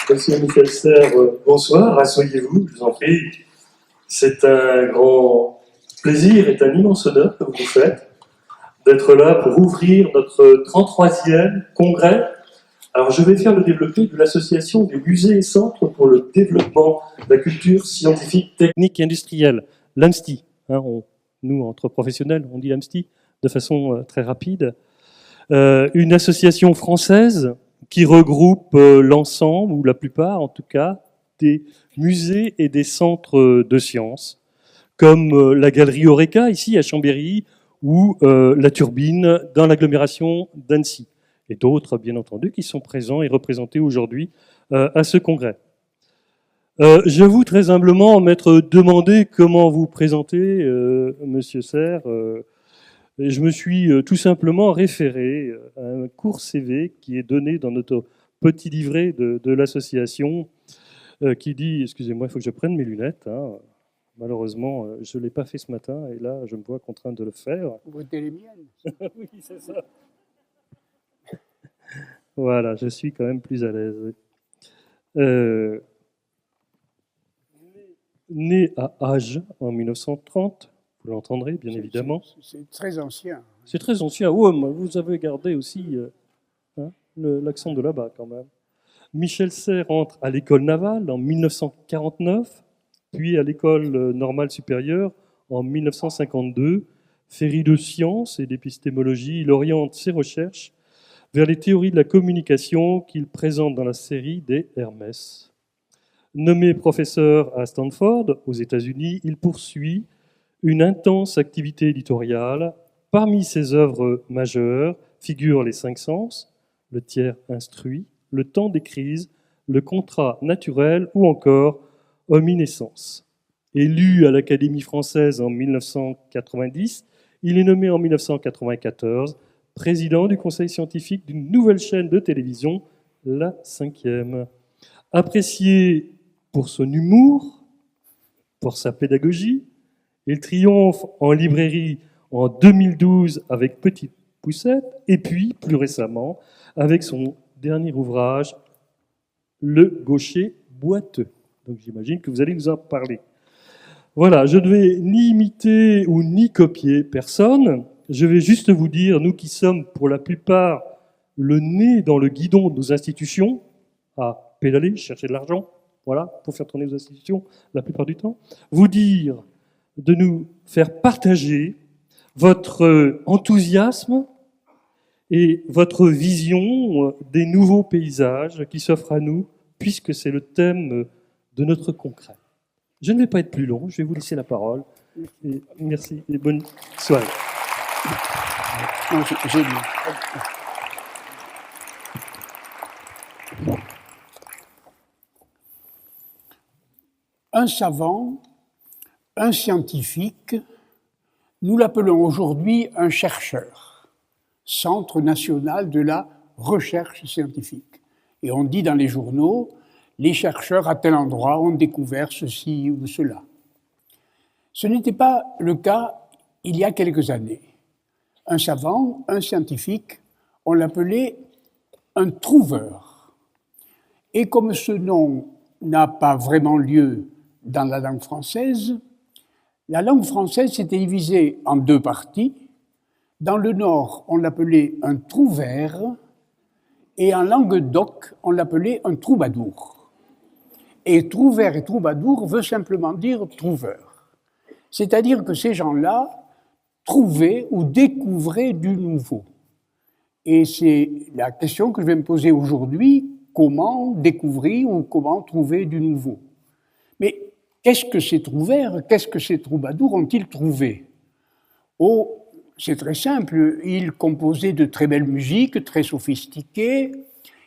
Monsieur Michel Serres, bonsoir, asseyez-vous, je vous en prie. C'est un grand plaisir et un immense honneur que vous nous faites d'être là pour ouvrir notre 33e congrès. Alors je vais faire le développé de l'Association des musées et centres pour le développement de la culture scientifique, technique et industrielle, l'AMSTI. Nous, entre professionnels, on dit l'AMSTI de façon très rapide. Une association française qui regroupe l'ensemble, ou la plupart en tout cas, des musées et des centres de sciences, comme la Galerie Horeca, ici à Chambéry, ou la Turbine, dans l'agglomération d'Annecy, et d'autres, bien entendu, qui sont présents et représentés aujourd'hui à ce congrès. J'avoue très humblement m'être demandé comment vous présenter, Monsieur Serres. Je me suis tout simplement référé à un court CV qui est donné dans notre petit livret de l'association qui dit, excusez-moi, il faut que je prenne mes lunettes. Malheureusement, je ne l'ai pas fait ce matin et là, je me vois contraint de le faire. Vous votez les miennes. Oui, c'est ça. Voilà, je suis quand même plus à l'aise. Né à Agen en 1930, vous l'entendrez bien évidemment. C'est très ancien. C'est très ancien. Oh, vous avez gardé aussi l'accent de là-bas quand même. Michel Serres entre à l'école navale en 1949, puis à l'école normale supérieure en 1952. Féru de sciences et d'épistémologie, il oriente ses recherches vers les théories de la communication qu'il présente dans la série des Hermès. Nommé professeur à Stanford, aux États-Unis, il poursuit une intense activité éditoriale. Parmi ses œuvres majeures figurent Les Cinq Sens, Le Tiers instruit, Le Temps des crises, Le Contrat naturel ou encore Omniscience. Élu à l'Académie française en 1990, il est nommé en 1994 président du conseil scientifique d'une nouvelle chaîne de télévision, La Cinquième. Apprécié pour son humour, pour sa pédagogie, il triomphe en librairie en 2012 avec Petite Poussette, et puis, plus récemment, avec son dernier ouvrage, Le Gaucher boiteux. Donc j'imagine que vous allez nous en parler. Voilà, je ne vais ni imiter ou ni copier personne. Je vais juste vous dire, nous qui sommes pour la plupart le nez dans le guidon de nos institutions, à pédaler, chercher de l'argent, voilà, pour faire tourner nos institutions la plupart du temps, vous dire de nous faire partager votre enthousiasme et votre vision des nouveaux paysages qui s'offrent à nous, puisque c'est le thème de notre congrès. Je ne vais pas être plus long, je vais vous laisser la parole. Et merci et bonne soirée. Non, j'ai lu. Un savant, un scientifique, nous l'appelons aujourd'hui un chercheur, Centre national de la recherche scientifique. Et on dit dans les journaux, les chercheurs à tel endroit ont découvert ceci ou cela. Ce n'était pas le cas il y a quelques années. Un savant, un scientifique, on l'appelait un trouveur. Et comme ce nom n'a pas vraiment lieu dans la langue française s'était divisée en deux parties. Dans le Nord, on l'appelait un trouvère, et en Languedoc, on l'appelait un troubadour. Et trouvère et troubadour veut simplement dire trouveur. C'est-à-dire que ces gens-là trouvaient ou découvraient du nouveau. Et c'est la question que je vais me poser aujourd'hui, comment découvrir ou comment trouver du nouveau. Mais qu'est-ce que ces trouvères, qu'est-ce que ces troubadours ont-ils trouvé ? Oh, c'est très simple, ils composaient de très belles musiques, très sophistiquées,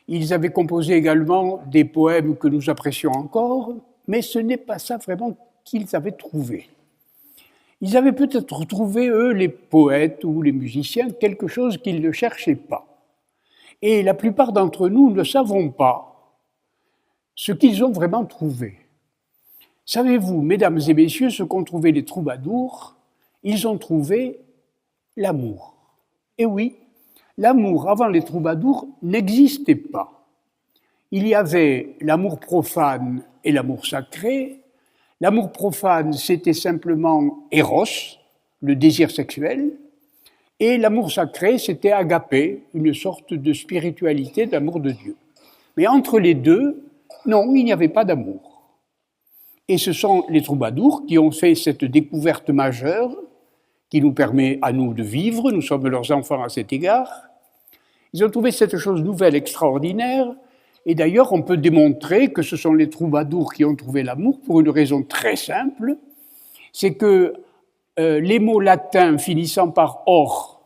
ils avaient composé également des poèmes que nous apprécions encore, mais ce n'est pas ça vraiment qu'ils avaient trouvé. Ils avaient peut-être trouvé, eux, les poètes ou les musiciens, quelque chose qu'ils ne cherchaient pas. Et la plupart d'entre nous ne savons pas ce qu'ils ont vraiment trouvé. Savez-vous, mesdames et messieurs, ce qu'ont trouvé les troubadours ? Ils ont trouvé l'amour. Et oui, l'amour avant les troubadours n'existait pas. il y avait l'amour profane et l'amour sacré. L'amour profane, c'était simplement Eros, le désir sexuel, et l'amour sacré, c'était agapé, une sorte de spiritualité d'amour de Dieu. Mais entre les deux, non, il n'y avait pas d'amour. Et ce sont les troubadours qui ont fait cette découverte majeure, qui nous permet à nous de vivre, nous sommes leurs enfants à cet égard. Ils ont trouvé cette chose nouvelle, extraordinaire, et d'ailleurs on peut démontrer que ce sont les troubadours qui ont trouvé l'amour pour une raison très simple, c'est que les mots latins finissant par or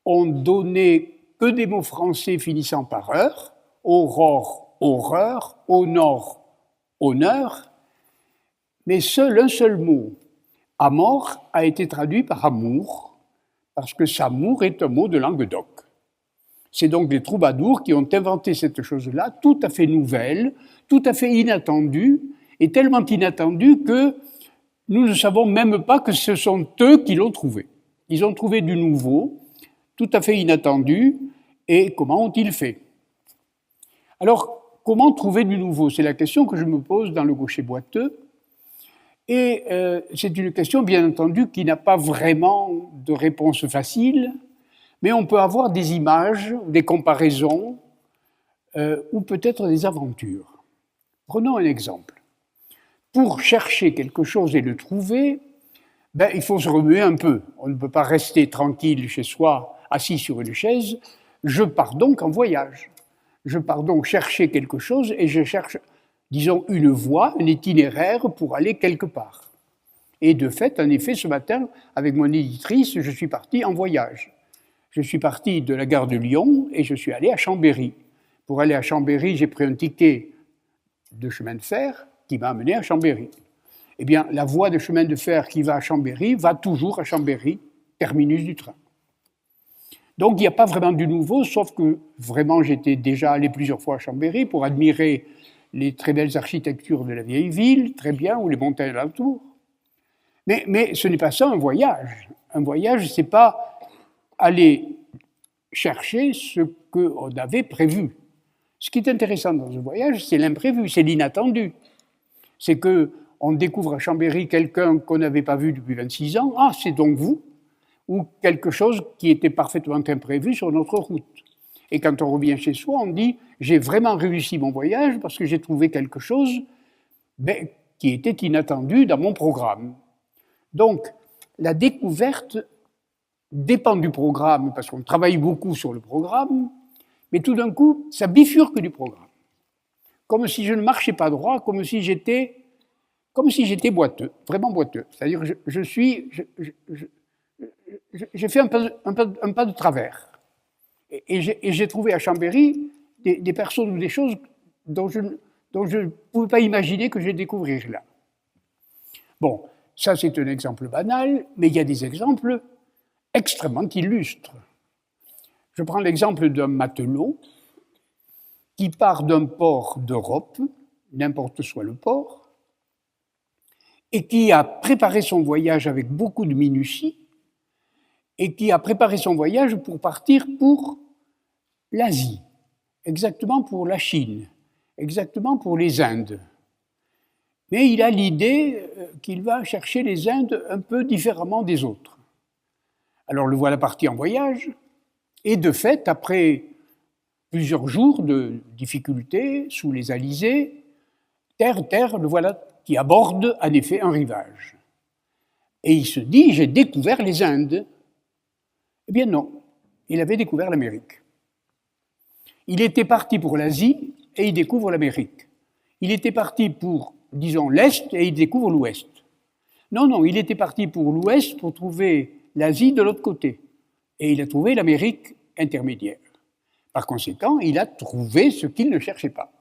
ont donné que des mots français finissant par heure, aurore, horreur, honor, honneur, mais un seul mot, amor, a été traduit par amour, parce que s'amour est un mot de Languedoc. C'est donc les troubadours qui ont inventé cette chose-là, tout à fait nouvelle, tout à fait inattendue, et tellement inattendue que nous ne savons même pas que ce sont eux qui l'ont trouvé. Ils ont trouvé du nouveau, tout à fait inattendu, et comment ont-ils fait? Alors, comment trouver du nouveau? C'est la question que je me pose dans le Gaucher boiteux, et c'est une question, bien entendu, qui n'a pas vraiment de réponse facile, mais on peut avoir des images, des comparaisons, ou peut-être des aventures. Prenons un exemple. Pour chercher quelque chose et le trouver, il faut se remuer un peu. On ne peut pas rester tranquille chez soi, assis sur une chaise. Je pars donc en voyage. Je pars donc chercher quelque chose et je cherche, disons, une voie, un itinéraire pour aller quelque part. Et de fait, en effet, ce matin, avec mon éditrice, je suis parti en voyage. Je suis parti de la gare de Lyon et je suis allé à Chambéry. Pour aller à Chambéry, j'ai pris un ticket de chemin de fer qui m'a amené à Chambéry. Eh bien, la voie de chemin de fer qui va à Chambéry va toujours à Chambéry, terminus du train. Donc, il n'y a pas vraiment du nouveau, sauf que vraiment, j'étais déjà allé plusieurs fois à Chambéry pour admirer les très belles architectures de la vieille ville, très bien, ou les montagnes alentour. Mais ce n'est pas ça un voyage. Un voyage, ce n'est pas aller chercher ce qu'on avait prévu. Ce qui est intéressant dans un voyage, c'est l'imprévu, c'est l'inattendu. C'est qu'on découvre à Chambéry quelqu'un qu'on n'avait pas vu depuis 26 ans, ah, c'est donc vous, ou quelque chose qui était parfaitement imprévu sur notre route. Et quand on revient chez soi, on dit « j'ai vraiment réussi mon voyage parce que j'ai trouvé quelque chose qui était inattendu dans mon programme ». Donc, la découverte dépend du programme, parce qu'on travaille beaucoup sur le programme, mais tout d'un coup, ça bifurque du programme. Comme si je ne marchais pas droit, comme si j'étais boiteux, vraiment boiteux. C'est-à-dire que j'ai fait un pas de travers. Et j'ai trouvé à Chambéry des personnes ou des choses dont je ne pouvais pas imaginer que je découvrirais là. Bon, ça c'est un exemple banal, mais il y a des exemples extrêmement illustres. Je prends l'exemple d'un matelot qui part d'un port d'Europe, n'importe soit le port, et qui a préparé son voyage avec beaucoup de minutie, et qui a préparé son voyage pour partir pour l'Asie, exactement pour la Chine, exactement pour les Indes. Mais il a l'idée qu'il va chercher les Indes un peu différemment des autres. Alors le voilà parti en voyage, et de fait, après plusieurs jours de difficultés sous les alizés, terre, le voilà qui aborde en effet un rivage. Et il se dit, j'ai découvert les Indes. Eh bien non, il avait découvert l'Amérique. Il était parti pour l'Asie et il découvre l'Amérique. Il était parti pour, disons, l'Est et il découvre l'Ouest. Non, il était parti pour l'Ouest pour trouver l'Asie de l'autre côté. Et il a trouvé l'Amérique intermédiaire. Par conséquent, il a trouvé ce qu'il ne cherchait pas.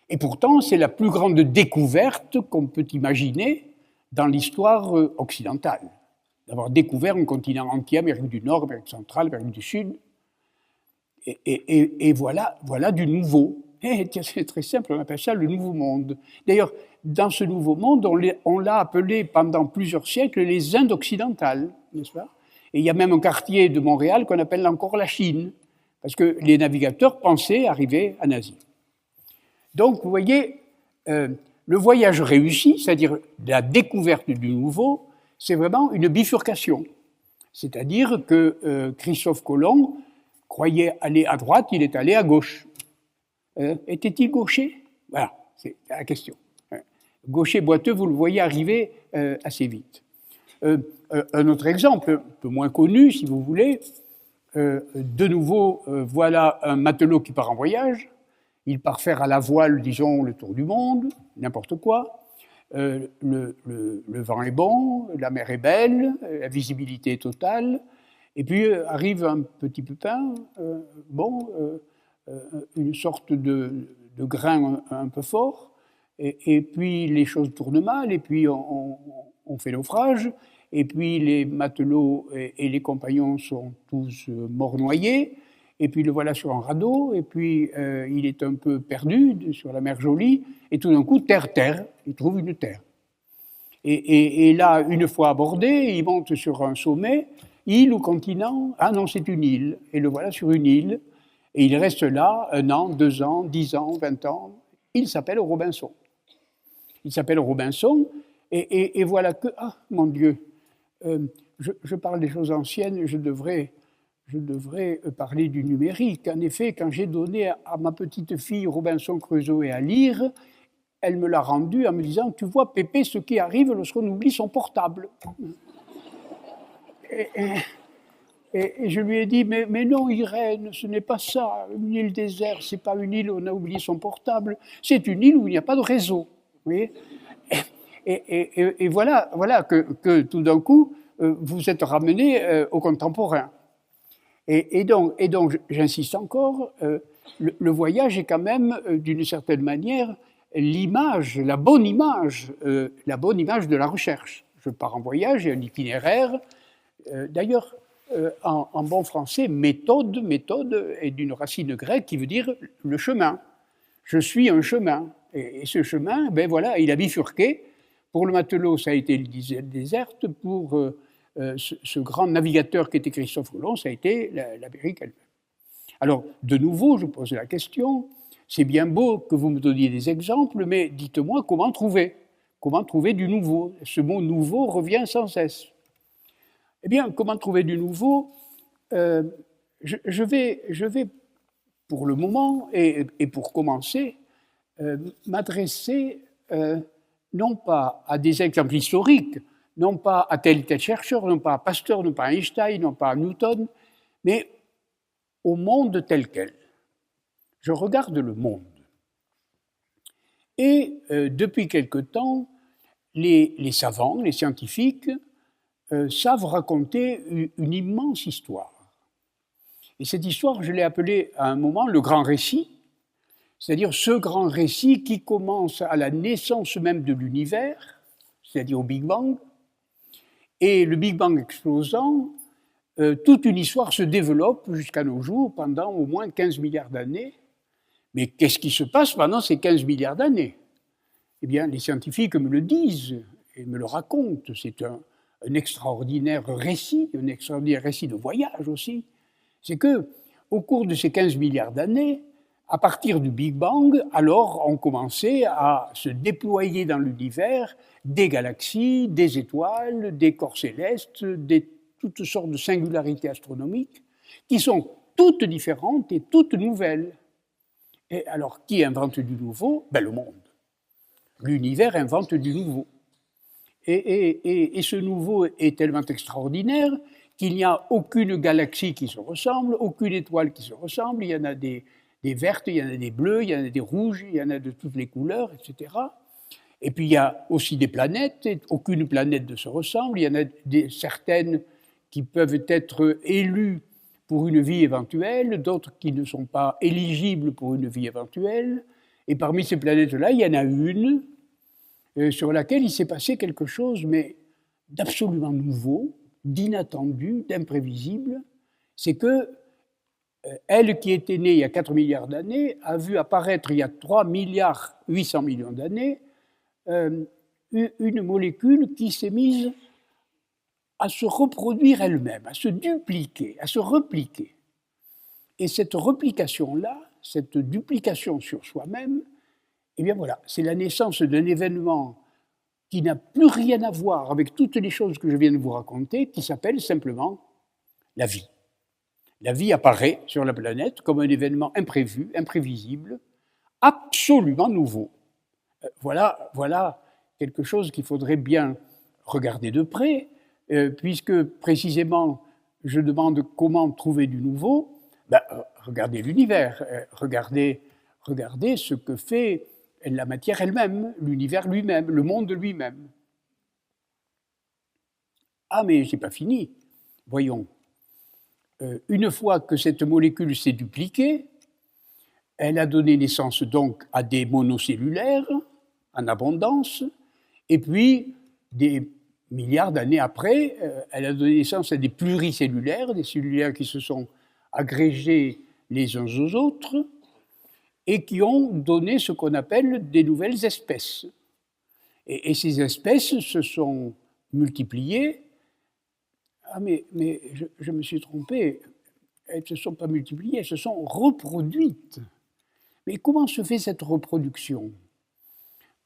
Et pourtant, c'est la plus grande découverte qu'on peut imaginer dans l'histoire occidentale. D'avoir découvert un continent entier, Amérique du Nord, Amérique centrale, Amérique du Sud. Et voilà du nouveau. C'est très simple, on appelle ça le Nouveau Monde. D'ailleurs, dans ce Nouveau Monde, on l'a appelé pendant plusieurs siècles les Indes occidentales, n'est-ce pas? Et il y a même un quartier de Montréal qu'on appelle encore la Chine, parce que les navigateurs pensaient arriver en Asie. Donc, vous voyez, le voyage réussi, c'est-à-dire la découverte du nouveau, c'est vraiment une bifurcation. C'est-à-dire que Christophe Colomb croyait aller à droite, il est allé à gauche. Était-il gaucher? Voilà, c'est la question. Gaucher boiteux, vous le voyez arriver assez vite. Un autre exemple, un peu moins connu, si vous voulez, de nouveau, voilà un matelot qui part en voyage. Il part faire à la voile, disons, le tour du monde, n'importe quoi. Le vent est bon, la mer est belle, la visibilité est totale. Et puis arrive un petit pépin, une sorte de grain un peu fort. Et puis les choses tournent mal, et puis on fait naufrage. Et puis les matelots et les compagnons sont tous morts noyés. Et puis le voilà sur un radeau, et puis il est un peu perdu sur la mer Jolie, et tout d'un coup, terre, il trouve une terre. Et là, une fois abordé, il monte sur un sommet, île ou continent, ah non, c'est une île, et le voilà sur une île, et il reste là 1 an, 2 ans, 10 ans, 20 ans, il s'appelle Robinson. Il s'appelle Robinson, et voilà que, ah mon Dieu, je parle des choses anciennes, je devrais parler du numérique. En effet, quand j'ai donné à ma petite fille Robinson Crusoe à lire, elle me l'a rendu en me disant « Tu vois, Pépé, ce qui arrive lorsqu'on oublie son portable. » Et je lui ai dit « Mais non, Irène, ce n'est pas ça. Une île déserte, ce n'est pas une île où on a oublié son portable. C'est une île où il n'y a pas de réseau. » Vous voyez ? Et voilà que tout d'un coup, vous êtes ramené au contemporain. Et donc, j'insiste encore, le voyage est quand même, d'une certaine manière, l'image, la bonne image de la recherche. Je pars en voyage, j'ai un itinéraire. D'ailleurs, en bon français, méthode est d'une racine grecque qui veut dire le chemin. Je suis un chemin. Et ce chemin, ben voilà, il a bifurqué. Pour le matelot, ça a été l'île déserte. Pour ce grand navigateur qui était Christophe Colomb, ça a été l'Amérique elle-même. Alors, de nouveau, je pose la question, c'est bien beau que vous me donniez des exemples, mais dites-moi comment trouver du nouveau. Ce mot « nouveau » revient sans cesse. Eh bien, comment trouver du nouveau ? Je vais, pour le moment, et pour commencer, m'adresser non pas à des exemples historiques, non pas à tel chercheur, non pas à Pasteur, non pas à Einstein, non pas à Newton, mais au monde tel quel. Je regarde le monde. Et depuis quelque temps, les savants, les scientifiques, savent raconter une immense histoire. Et cette histoire, je l'ai appelée à un moment le grand récit, c'est-à-dire ce grand récit qui commence à la naissance même de l'univers, c'est-à-dire au Big Bang, et le Big Bang explosant, toute une histoire se développe jusqu'à nos jours pendant au moins 15 milliards d'années. Mais qu'est-ce qui se passe pendant ces 15 milliards d'années ? Eh bien, les scientifiques me le disent et me le racontent. C'est un extraordinaire récit, un extraordinaire récit de voyage aussi. C'est que, au cours de ces 15 milliards d'années, à partir du Big Bang, alors ont commencé à se déployer dans l'univers des galaxies, des étoiles, des corps célestes, toutes sortes de singularités astronomiques qui sont toutes différentes et toutes nouvelles. Et alors, qui invente du nouveau ? Ben, le monde. L'univers invente du nouveau. Et ce nouveau est tellement extraordinaire qu'il n'y a aucune galaxie qui se ressemble, aucune étoile qui se ressemble. Il y en a des vertes, il y en a des bleues, il y en a des rouges, il y en a de toutes les couleurs, etc. Et puis il y a aussi des planètes, et aucune planète ne se ressemble. Il y en a certaines qui peuvent être élues pour une vie éventuelle, d'autres qui ne sont pas éligibles pour une vie éventuelle. Et parmi ces planètes-là, il y en a une sur laquelle il s'est passé quelque chose, mais d'absolument nouveau, d'inattendu, d'imprévisible. C'est que elle qui était née il y a 4 milliards d'années a vu apparaître il y a 3 milliards 800 millions d'années une molécule qui s'est mise à se reproduire elle-même, à se dupliquer, à se repliquer. Et cette replication-là, cette duplication sur soi-même, Eh bien voilà, c'est la naissance d'un événement qui n'a plus rien à voir avec toutes les choses que je viens de vous raconter, qui s'appelle simplement la vie. La vie apparaît sur la planète comme un événement imprévu, imprévisible, absolument nouveau. Voilà quelque chose qu'il faudrait bien regarder de près, puisque précisément je demande comment trouver du nouveau. Regardez l'univers, regardez ce que fait la matière elle-même, l'univers lui-même, le monde lui-même. Ah, mais je n'ai pas fini. Voyons. Une fois que cette molécule s'est dupliquée, elle a donné naissance donc à des monocellulaires en abondance, et puis des milliards d'années après, elle a donné naissance à des pluricellulaires, des cellulaires qui se sont agrégés les uns aux autres et qui ont donné ce qu'on appelle des nouvelles espèces. Et ces espèces se sont multipliées. Ah, mais je me suis trompé. Elles ne se sont pas multipliées, elles se sont reproduites. Mais comment se fait cette reproduction?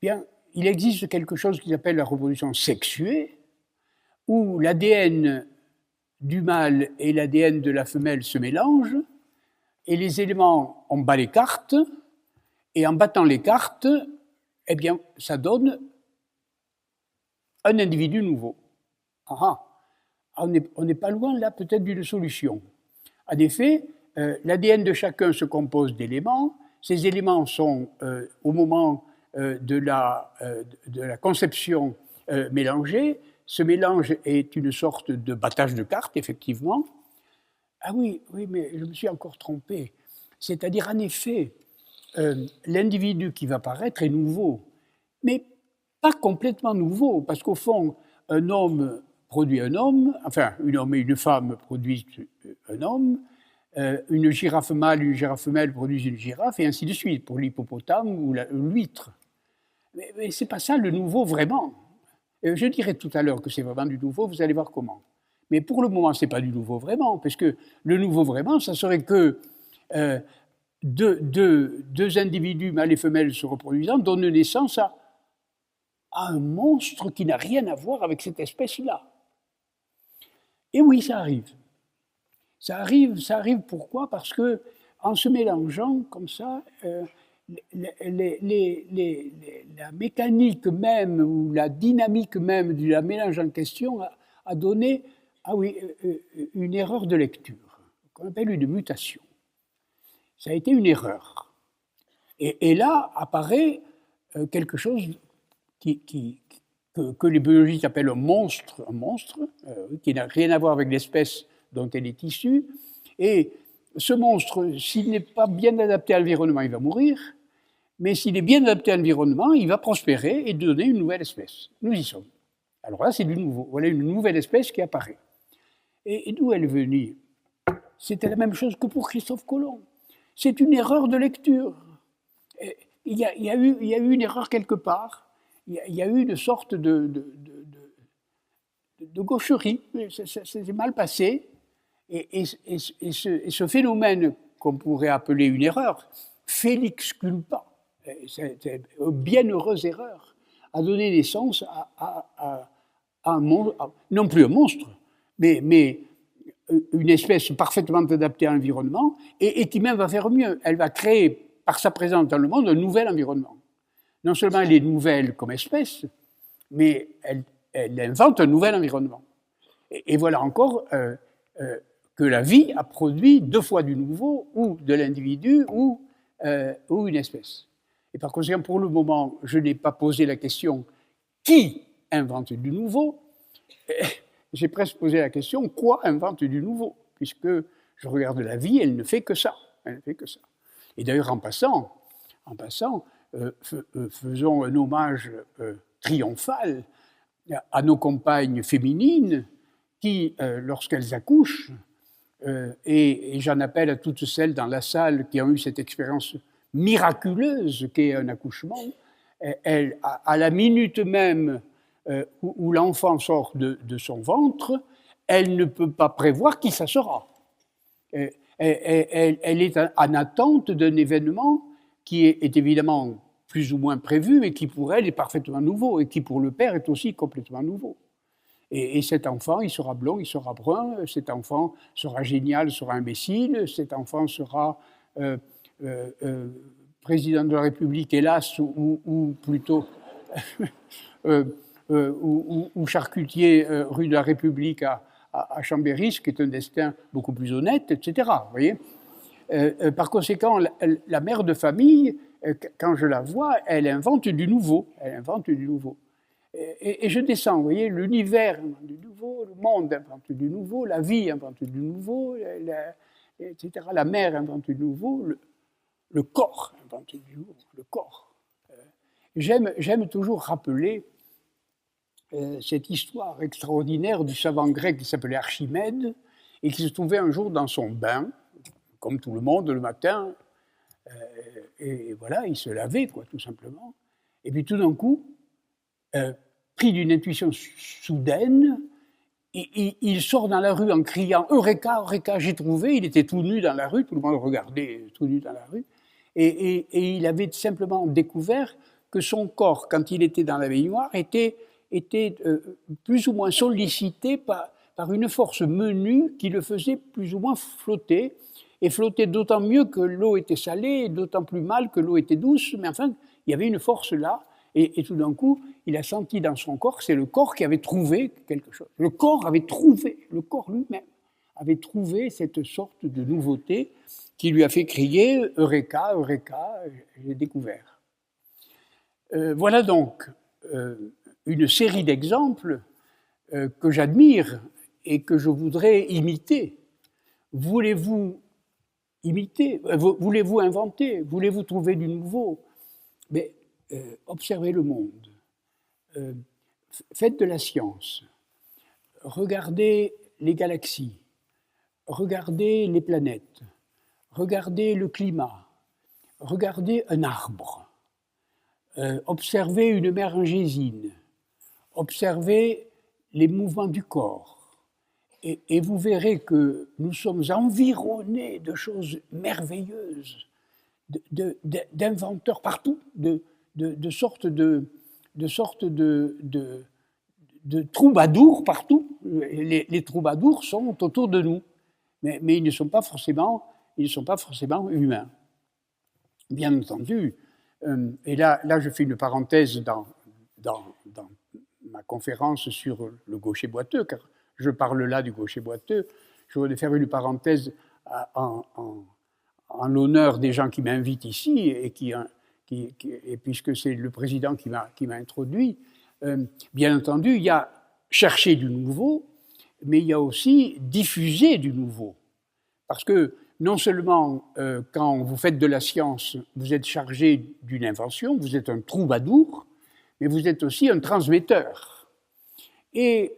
Bien, il existe quelque chose qui s'appelle la reproduction sexuée, où l'ADN du mâle et l'ADN de la femelle se mélangent, et les éléments, on bat les cartes, et en battant les cartes, eh bien, ça donne un individu nouveau. On n'est pas loin, là, peut-être d'une solution. En effet, l'ADN de chacun se compose d'éléments. Ces éléments sont, au moment de la conception, mélangés. Ce mélange est une sorte de battage de cartes, effectivement. Ah oui, mais je me suis encore trompé. C'est-à-dire, en effet, l'individu qui va paraître est nouveau, mais pas complètement nouveau, parce qu'au fond, un homme produit un homme, enfin, un homme et une femme produisent un homme, une girafe mâle et une girafe femelle produisent une girafe, et ainsi de suite, pour l'hippopotame ou l'huître. Mais ce n'est pas ça le nouveau vraiment. Je dirai tout à l'heure que c'est vraiment du nouveau, vous allez voir comment. Mais pour le moment, ce n'est pas du nouveau vraiment, parce que le nouveau vraiment, ça serait que deux individus, mâles et femelles, se reproduisant, donnent naissance à un monstre qui n'a rien à voir avec cette espèce-là. Et oui, ça arrive. Ça arrive pourquoi? Parce que en se mélangeant comme ça, la mécanique même ou la dynamique même du mélange en question a donné une erreur de lecture, qu'on appelle une mutation. Ça a été une erreur. Et là apparaît quelque chose que les biologistes appellent un monstre qui n'a rien à voir avec l'espèce dont elle est issue. Et ce monstre, s'il n'est pas bien adapté à l'environnement, il va mourir. Mais s'il est bien adapté à l'environnement, il va prospérer et donner une nouvelle espèce. Nous y sommes. Alors là, c'est du nouveau. Voilà une nouvelle espèce qui apparaît. Et d'où elle est venue? C'était la même chose que pour Christophe Colomb. C'est une erreur de lecture. Il y a eu une erreur quelque part. Il y a eu une sorte de gaucherie. Ça s'est mal passé. Et ce phénomène qu'on pourrait appeler une erreur, Félix culpa, c'est une bienheureuse erreur, a donné naissance à un monstre, non plus un monstre, mais une espèce parfaitement adaptée à l'environnement et qui même va faire mieux. Elle va créer, par sa présence dans le monde, un nouvel environnement. Non seulement elle est nouvelle comme espèce, mais elle invente un nouvel environnement. Et voilà encore que la vie a produit deux fois du nouveau, ou de l'individu, ou une espèce. Et par conséquent, pour le moment, je n'ai pas posé la question « qui invente du nouveau ?» J'ai presque posé la question « quoi invente du nouveau ?» Puisque je regarde la vie, elle ne fait que ça. Elle ne fait que ça. Et d'ailleurs, en passant, faisons un hommage triomphal à nos compagnes féminines qui, lorsqu'elles accouchent, et j'en appelle à toutes celles dans la salle qui ont eu cette expérience miraculeuse qu'est un accouchement, à la minute même où l'enfant sort de son ventre, elle ne peut pas prévoir qui ça sera. Elle est en attente d'un événement qui est évidemment plus ou moins prévu, mais qui pour elle est parfaitement nouveau, et qui pour le père est aussi complètement nouveau. Et cet enfant, il sera blond, il sera brun, cet enfant sera génial, sera imbécile, cet enfant sera président de la République, hélas, ou plutôt ou charcutier rue de la République à Chambéry, ce qui est un destin beaucoup plus honnête, etc. Vous voyez. Par conséquent, la mère de famille, quand je la vois, elle invente du nouveau. Elle invente du nouveau. Et je descends, vous voyez, l'univers invente du nouveau, le monde invente du nouveau, la vie invente du nouveau, etc. La mère invente du nouveau, le corps invente du nouveau, le corps. J'aime toujours rappeler cette histoire extraordinaire du savant grec qui s'appelait Archimède et qui se trouvait un jour dans son bain, comme tout le monde le matin, et voilà, il se lavait, quoi, tout simplement. Et puis tout d'un coup, pris d'une intuition soudaine, il sort dans la rue en criant « Eureka, Eureka, j'ai trouvé !» Il était tout nu dans la rue, tout le monde le regardait tout nu dans la rue, et il avait simplement découvert que son corps, quand il était dans la baignoire, était plus ou moins sollicité par une force menue qui le faisait plus ou moins flotter, et flotter d'autant mieux que l'eau était salée, et d'autant plus mal que l'eau était douce, mais enfin, il y avait une force là, et tout d'un coup, il a senti dans son corps, c'est le corps qui avait trouvé quelque chose. Le corps lui-même avait trouvé cette sorte de nouveauté qui lui a fait crier « Eureka, Eureka, j'ai découvert ». Voilà donc une série d'exemples que j'admire et que je voudrais imiter. Voulez-vous imiter? Voulez-vous inventer? Voulez-vous trouver du nouveau? Mais observez le monde. Faites de la science. Regardez les galaxies. Regardez les planètes. Regardez le climat. Regardez un arbre. Observez une méringésine. Observez les mouvements du corps. Et vous verrez que nous sommes environnés de choses merveilleuses, d'inventeurs partout, de sortes de troubadours partout. Les troubadours sont autour de nous, mais ils ne sont pas forcément humains. Bien entendu, et là je fais une parenthèse dans ma conférence sur le gaucher boiteux, car je parle là du gaucher boiteux. Je voudrais faire une parenthèse en l'honneur des gens qui m'invitent ici et puisque c'est le président qui m'a introduit. Bien entendu, il y a chercher du nouveau, mais il y a aussi diffuser du nouveau. Parce que non seulement quand vous faites de la science, vous êtes chargé d'une invention, vous êtes un troubadour, mais vous êtes aussi un transmetteur. Et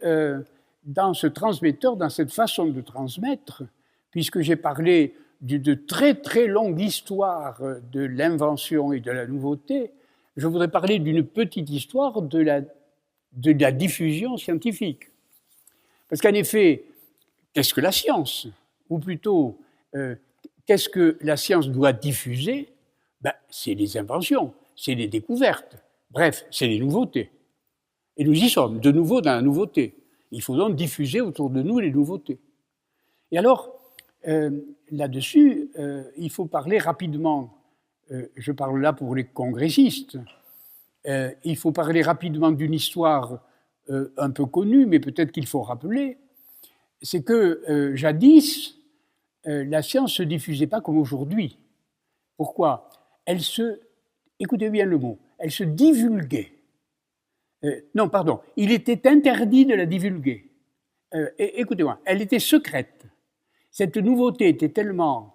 dans ce transmetteur, dans cette façon de transmettre, puisque j'ai parlé de très très longue histoire de l'invention et de la nouveauté, je voudrais parler d'une petite histoire de la diffusion scientifique. Parce qu'en effet, qu'est-ce que la science? Ou plutôt, qu'est-ce que la science doit diffuser? C'est les inventions, c'est les découvertes, bref, c'est les nouveautés. Et nous y sommes, de nouveau dans la nouveauté. Il faut donc diffuser autour de nous les nouveautés. Et alors, là-dessus, il faut parler rapidement, je parle là pour les congressistes, il faut parler rapidement d'une histoire un peu connue, mais peut-être qu'il faut rappeler, c'est que jadis, la science ne se diffusait pas comme aujourd'hui. Pourquoi? Écoutez bien le mot, elle se divulguait. Non, pardon, il était interdit de la divulguer. Écoutez-moi, elle était secrète. Cette nouveauté était tellement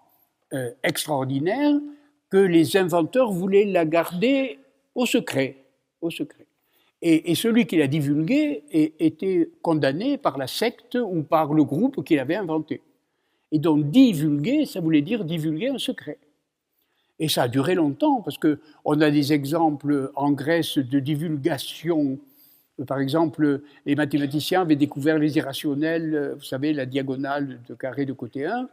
extraordinaire que les inventeurs voulaient la garder au secret. Et celui qui la divulguait était condamné par la secte ou par le groupe qui l'avait inventé. Et donc divulguer, ça voulait dire divulguer un secret. Et ça a duré longtemps, parce qu'on a des exemples en Grèce de divulgation. Par exemple, les mathématiciens avaient découvert les irrationnels, vous savez, la diagonale de carré de côté 1,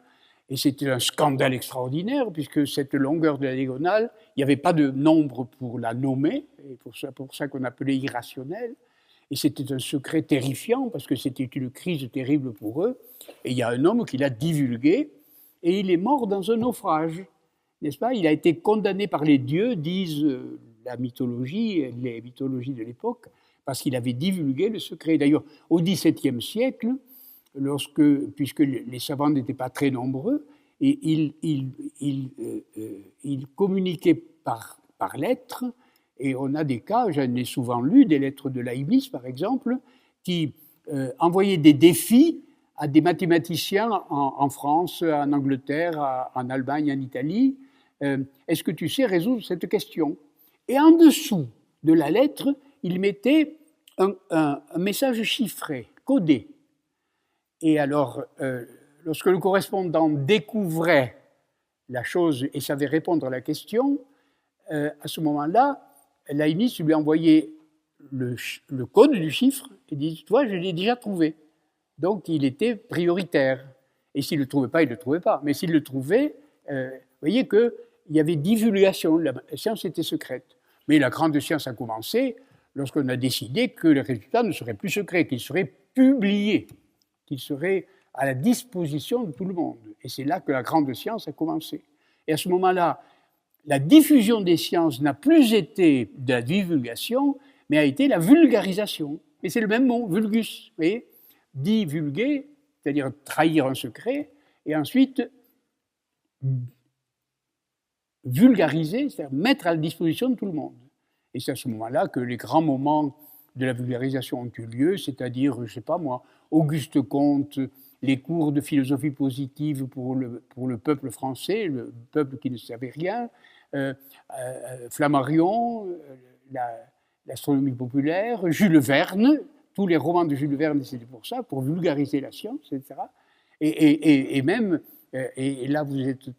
Et c'était un scandale extraordinaire, puisque cette longueur de la diagonale, il n'y avait pas de nombre pour la nommer, et pour ça qu'on appelait irrationnelle. Et c'était un secret terrifiant, parce que c'était une crise terrible pour eux. Et il y a un homme qui l'a divulgué, et il est mort dans un naufrage, n'est-ce pas? Il a été condamné par les dieux, disent la mythologie, les mythologies de l'époque, parce qu'il avait divulgué le secret. D'ailleurs, au XVIIe siècle, puisque les savants n'étaient pas très nombreux, et ils communiquaient par lettres, et on a des cas, j'en ai souvent lu, des lettres de Leibniz par exemple, qui envoyaient des défis à des mathématiciens en France, en Angleterre, en Allemagne, en Italie. Est-ce que tu sais résoudre cette question? Et en dessous de la lettre, il mettait un message chiffré, codé. Et alors, lorsque le correspondant découvrait la chose et savait répondre à la question, à ce moment-là, Leibniz lui envoyait le code du chiffre et dit « Toi, je l'ai déjà trouvé ». Donc, il était prioritaire. Et s'il ne le trouvait pas, il ne le trouvait pas. Mais s'il le trouvait, vous voyez qu'il y avait divulgation, la science était secrète. Mais la grande science a commencé lorsqu'on a décidé que les résultats ne seraient plus secrets, qu'ils seraient publiés, qu'ils seraient à la disposition de tout le monde. Et c'est là que la grande science a commencé. Et à ce moment-là, la diffusion des sciences n'a plus été de la divulgation, mais a été la vulgarisation. Et c'est le même mot, vulgus. Vous voyez, divulguer, c'est-à-dire trahir un secret, et ensuite vulgariser, c'est-à-dire mettre à la disposition de tout le monde. Et c'est à ce moment-là que les grands moments de la vulgarisation ont eu lieu, c'est-à-dire, je ne sais pas moi, Auguste Comte, les cours de philosophie positive pour le peuple français, le peuple qui ne savait rien, Flammarion, l'astronomie populaire, Jules Verne, tous les romans de Jules Verne, c'était pour ça, pour vulgariser la science, etc. Et même, et là vous êtes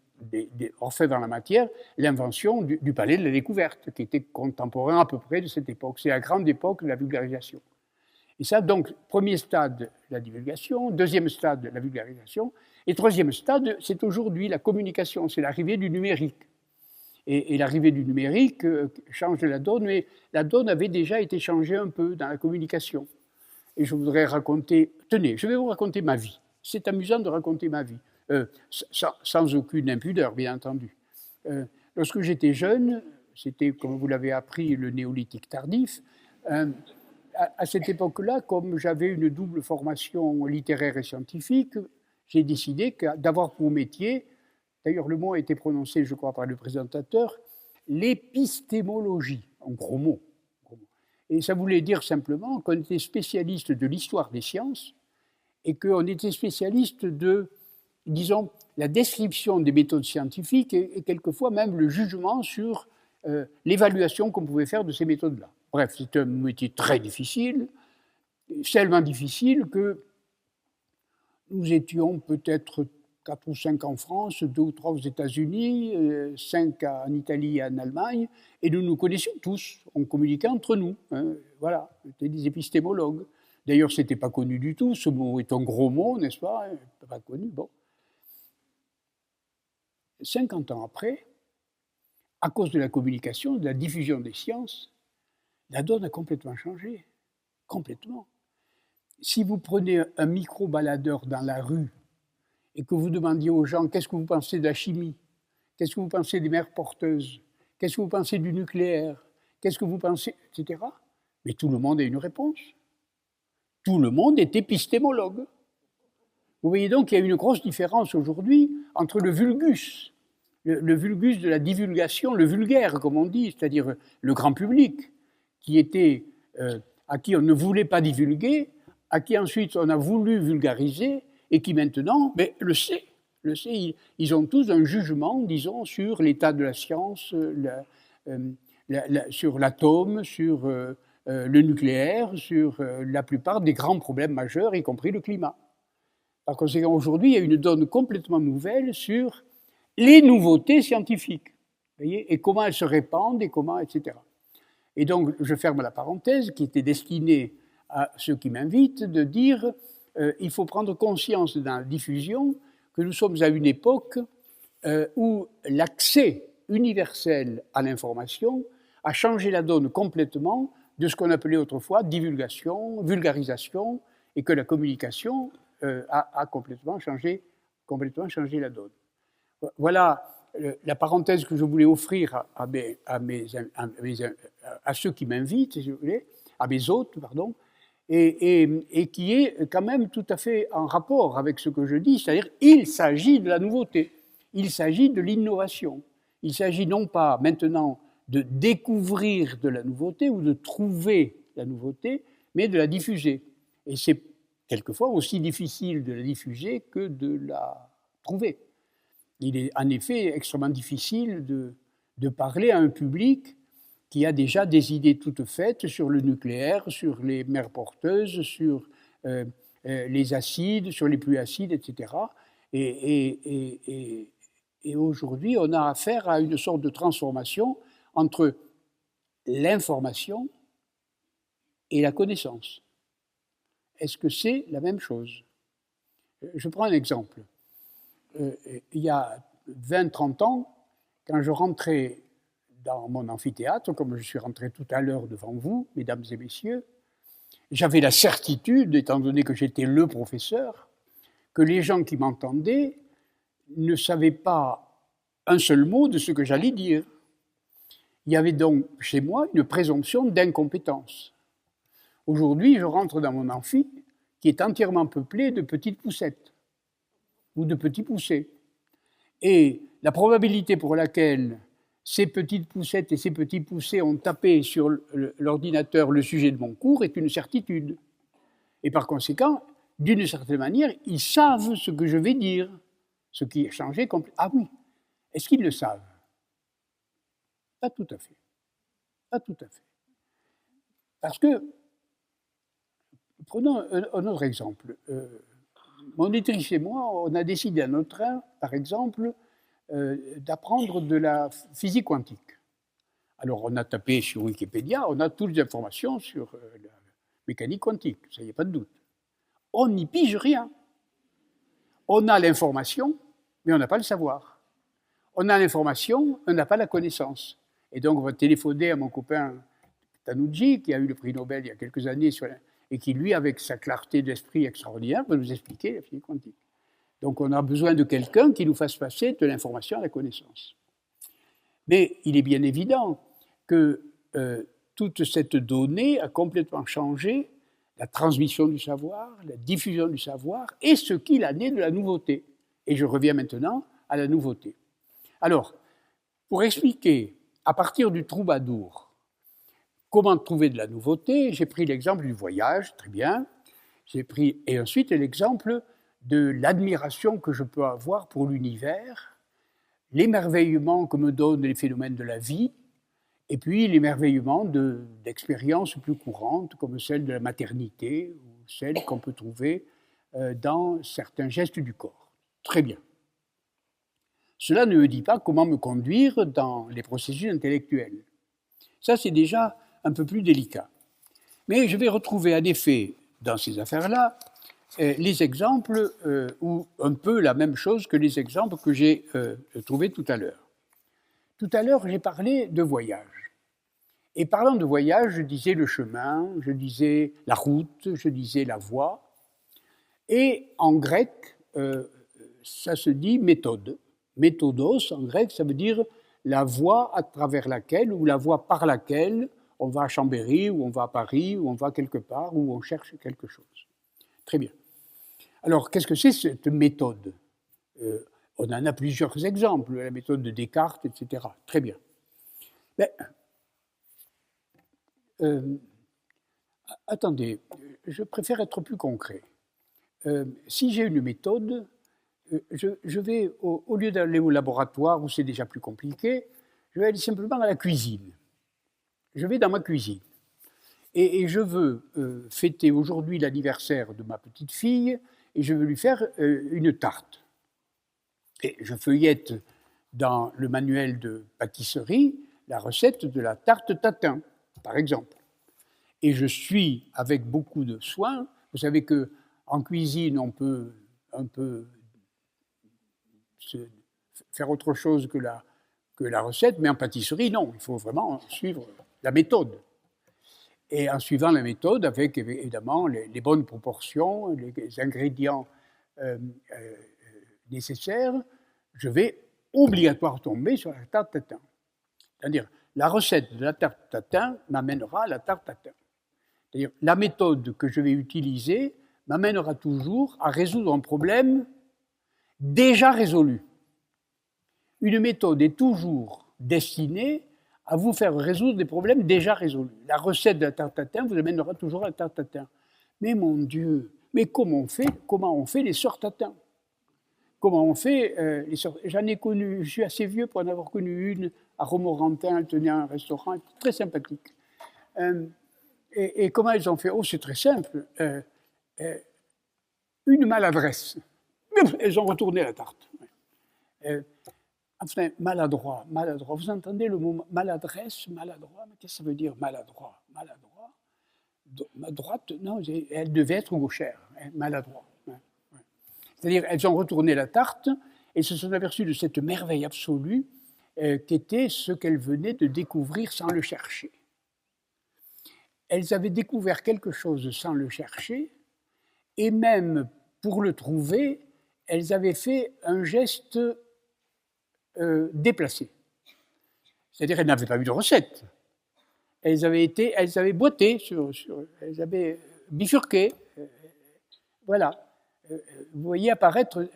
orfèvre dans la matière, l'invention du palais de la découverte, qui était contemporain à peu près de cette époque. C'est la grande époque de la vulgarisation. Et ça, donc, premier stade, la divulgation, deuxième stade, la vulgarisation, et troisième stade, c'est aujourd'hui la communication, c'est l'arrivée du numérique. Et l'arrivée du numérique change la donne, mais la donne avait déjà été changée un peu dans la communication. Et je voudrais raconter, tenez, je vais vous raconter ma vie. C'est amusant de raconter ma vie, sans aucune impudeur, bien entendu. Lorsque j'étais jeune, c'était, comme vous l'avez appris, le néolithique tardif. À cette époque-là, comme j'avais une double formation littéraire et scientifique, j'ai décidé d'avoir pour métier, d'ailleurs le mot a été prononcé, je crois, par le présentateur, l'épistémologie, un gros mot. Et ça voulait dire simplement qu'on était spécialiste de l'histoire des sciences et qu'on était spécialiste de, disons, la description des méthodes scientifiques et quelquefois même le jugement sur l'évaluation qu'on pouvait faire de ces méthodes-là. Bref, c'est un métier très difficile, tellement difficile que nous étions peut-être 4 ou 5 en France, 2 ou 3 aux États-Unis, 5 en Italie et en Allemagne, et nous nous connaissions tous, on communiquait entre nous. Voilà, c'était des épistémologues. D'ailleurs, ce n'était pas connu du tout, ce mot est un gros mot, n'est-ce pas? Pas connu, bon. 50 ans après, à cause de la communication, de la diffusion des sciences, la donne a complètement changé. Complètement. Si vous prenez un micro-baladeur dans la rue et que vous demandiez aux gens qu'est-ce que vous pensez de la chimie, qu'est-ce que vous pensez des mers porteuses, qu'est-ce que vous pensez du nucléaire, qu'est-ce que vous pensez, etc. Mais tout le monde a une réponse. Tout le monde est épistémologue. Vous voyez donc qu'il y a une grosse différence aujourd'hui entre le vulgus de la divulgation, le vulgaire, comme on dit, c'est-à-dire le grand public, qui était, à qui on ne voulait pas divulguer, à qui ensuite on a voulu vulgariser, et qui maintenant le sait. Ils ont tous un jugement, disons, sur l'état de la science, sur l'atome, sur le nucléaire, sur la plupart des grands problèmes majeurs, y compris le climat. Par conséquent, aujourd'hui, il y a une donne complètement nouvelle sur les nouveautés scientifiques, voyez, et comment elles se répandent, et comment, etc. Et donc, je ferme la parenthèse qui était destinée à ceux qui m'invitent, de dire il faut prendre conscience dans la diffusion que nous sommes à une époque où l'accès universel à l'information a changé la donne complètement de ce qu'on appelait autrefois divulgation, vulgarisation, et que la communication a complètement changé la donne. Voilà la parenthèse que je voulais offrir à ceux qui m'invitent, si vous voulez, à mes hôtes, pardon, et qui est quand même tout à fait en rapport avec ce que je dis, c'est-à-dire il s'agit de la nouveauté, il s'agit de l'innovation. Il s'agit non pas maintenant de découvrir de la nouveauté ou de trouver la nouveauté, mais de la diffuser. Et c'est quelquefois aussi difficile de la diffuser que de la trouver. Il est en effet extrêmement difficile de parler à un public qui a déjà des idées toutes faites sur le nucléaire, sur les mers porteuses, sur les acides, sur les pluies acides, etc. Et aujourd'hui, on a affaire à une sorte de transformation entre l'information et la connaissance. Est-ce que c'est la même chose? Je prends un exemple. Il y a 20-30 ans, quand je rentrais dans mon amphithéâtre, comme je suis rentré tout à l'heure devant vous, mesdames et messieurs, j'avais la certitude, étant donné que j'étais le professeur, que les gens qui m'entendaient ne savaient pas un seul mot de ce que j'allais dire. Il y avait donc chez moi une présomption d'incompétence. Aujourd'hui, je rentre dans mon amphi qui est entièrement peuplé de petites poussettes ou de petits poussets. Et la probabilité pour laquelle ces petites poussettes et ces petits poussets ont tapé sur l'ordinateur le sujet de mon cours est une certitude. Et par conséquent, d'une certaine manière, ils savent ce que je vais dire, ce qui a changé complètement. Ah oui, est-ce qu'ils le savent? Pas tout à fait. Pas tout à fait. Parce que, prenons un autre exemple. Mon éditrice et moi, on a décidé à notre train, par exemple, d'apprendre de la physique quantique. Alors, on a tapé sur Wikipédia, on a toutes les informations sur la mécanique quantique, ça n'y a pas de doute. On n'y pige rien. On a l'information, mais on n'a pas le savoir. On a l'information, on n'a pas la connaissance. Et donc, on va téléphoner à mon copain Tanucci, qui a eu le prix Nobel il y a quelques années, et qui, lui, avec sa clarté d'esprit extraordinaire, va nous expliquer la physique quantique. Donc, on a besoin de quelqu'un qui nous fasse passer de l'information à la connaissance. Mais il est bien évident que toute cette donnée a complètement changé la transmission du savoir, la diffusion du savoir, et ce qu'il en est de la nouveauté. Et je reviens maintenant à la nouveauté. Alors, pour expliquer, à partir du troubadour, comment trouver de la nouveauté, j'ai pris l'exemple du voyage, très bien. J'ai pris, et ensuite, l'exemple de l'admiration que je peux avoir pour l'univers, l'émerveillement que me donnent les phénomènes de la vie, et puis l'émerveillement d'expériences plus courantes, comme celle de la maternité, ou celle qu'on peut trouver dans certains gestes du corps. Très bien. Cela ne me dit pas comment me conduire dans les processus intellectuels. Ça, c'est déjà un peu plus délicat. Mais je vais retrouver en effet, dans ces affaires-là, les exemples ou un peu la même chose que les exemples que j'ai trouvés tout à l'heure. Tout à l'heure, j'ai parlé de voyage. Et parlant de voyage, je disais le chemin, je disais la route, je disais la voie. Et en grec, ça se dit méthode. Méthodos, en grec, ça veut dire la voie à travers laquelle, ou la voie par laquelle on va à Chambéry, ou on va à Paris, ou on va quelque part, où on cherche quelque chose. Très bien. Alors, qu'est-ce que c'est cette méthode? On en a plusieurs exemples, la méthode de Descartes, etc. Très bien. Mais, attendez, je préfère être plus concret. Si j'ai une méthode, je vais, au lieu d'aller au laboratoire où c'est déjà plus compliqué, je vais aller simplement à la cuisine. Je vais dans ma cuisine. Et je veux fêter aujourd'hui l'anniversaire de ma petite fille et je veux lui faire une tarte. Et je feuillette dans le manuel de pâtisserie la recette de la tarte tatin, par exemple. Et je suis avec beaucoup de soin. Vous savez qu'en cuisine, on peut un peu faire autre chose que la recette, mais en pâtisserie, non, il faut vraiment suivre la méthode. Et en suivant la méthode, avec évidemment les bonnes proportions, les ingrédients nécessaires, je vais obligatoirement tomber sur la tarte tatin. C'est-à-dire, la recette de la tarte tatin m'amènera à la tarte tatin. C'est-à-dire, la méthode que je vais utiliser m'amènera toujours à résoudre un problème déjà résolu. Une méthode est toujours destinée à vous faire résoudre des problèmes déjà résolus. La recette de la tarte tatin vous amènera toujours à la tarte tatin. Mais mon Dieu, mais comment on fait les sœurs tatin? Comment on fait les sœurs? J'en ai connu, je suis assez vieux pour en avoir connu une à Romorantin, elle tenait un restaurant, très sympathique. Et comment elles ont fait? Oh, c'est très simple. Une maladresse. Elles ont retourné la tarte. Enfin, maladroit. Vous entendez le mot maladresse, maladroit? Mais qu'est-ce que ça veut dire maladroit? Droite, non, elle devait être gauchère, maladroit. C'est-à-dire, elles ont retourné la tarte et se sont aperçues de cette merveille absolue qu'était ce qu'elles venaient de découvrir sans le chercher. Elles avaient découvert quelque chose sans le chercher, et même pour le trouver, elles avaient fait un geste déplacé. C'est-à-dire qu'elles n'avaient pas eu de recette. Elles avaient boité, elles avaient bifurqué. Voilà. Vous voyez apparaître,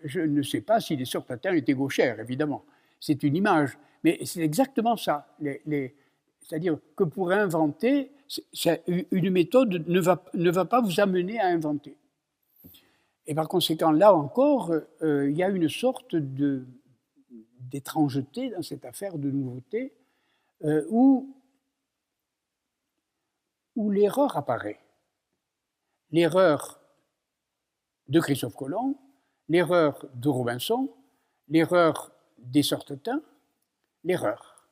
je ne sais pas si les sœurs tatin étaient gauchères, évidemment. C'est une image, mais c'est exactement ça. C'est-à-dire que pour inventer, une méthode ne va pas vous amener à inventer. Et par conséquent, là encore, il y a une sorte d'étrangeté dans cette affaire de nouveauté où l'erreur apparaît. L'erreur de Christophe Colomb, l'erreur de Robinson, l'erreur des sœurs tatin, l'erreur.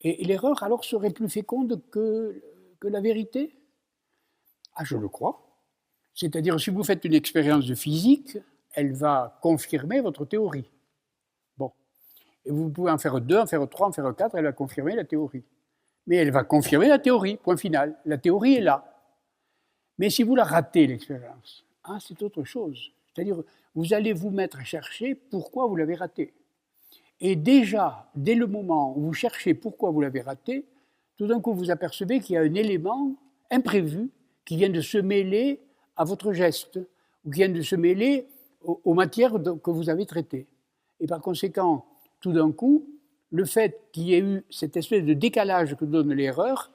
Et l'erreur, alors, serait plus féconde que la vérité? Ah, je le crois. C'est-à-dire, si vous faites une expérience de physique, elle va confirmer votre théorie. Bon. Et vous pouvez en faire 2, en faire 3, en faire 4, elle va confirmer la théorie. Mais elle va confirmer la théorie, point final. La théorie est là. Mais si vous la ratez, l'expérience, c'est autre chose. C'est-à-dire, vous allez vous mettre à chercher pourquoi vous l'avez raté. Et déjà, dès le moment où vous cherchez pourquoi vous l'avez raté, tout d'un coup, vous apercevez qu'il y a un élément imprévu qui vient de se mêler à votre geste, ou qui vient de se mêler aux matières que vous avez traitées. Et par conséquent, tout d'un coup, le fait qu'il y ait eu cette espèce de décalage que donne l'erreur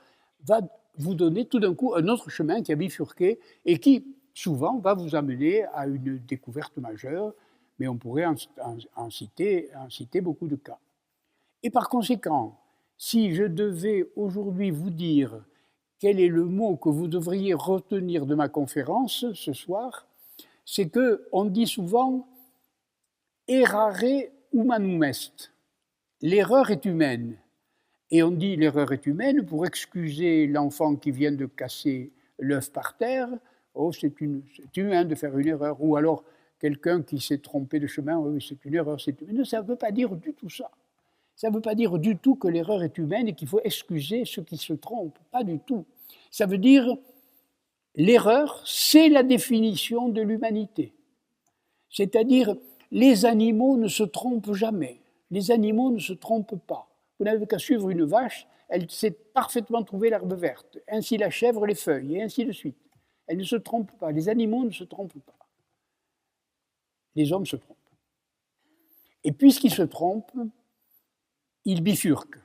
va vous donner tout d'un coup un autre chemin qui a bifurqué et qui, souvent, va vous amener à une découverte majeure, mais on pourrait en citer beaucoup de cas. Et par conséquent, si je devais aujourd'hui vous dire quel est le mot que vous devriez retenir de ma conférence ce soir, c'est qu'on dit souvent « errare humanum est ». L'erreur est humaine. Et on dit l'erreur est humaine pour excuser l'enfant qui vient de casser l'œuf par terre. Oh, c'est humain de faire une erreur. Ou alors quelqu'un qui s'est trompé de chemin, oui, c'est une erreur. Non, ça ne veut pas dire du tout ça. Ça ne veut pas dire du tout que l'erreur est humaine et qu'il faut excuser ceux qui se trompent. Pas du tout. Ça veut dire l'erreur, c'est la définition de l'humanité. C'est-à-dire, les animaux ne se trompent jamais. Les animaux ne se trompent pas. Vous n'avez qu'à suivre une vache, elle sait parfaitement trouver l'herbe verte. Ainsi la chèvre, les feuilles, et ainsi de suite. Elle ne se trompe pas. Les animaux ne se trompent pas. Les hommes se trompent. Et puisqu'ils se trompent, ils bifurquent.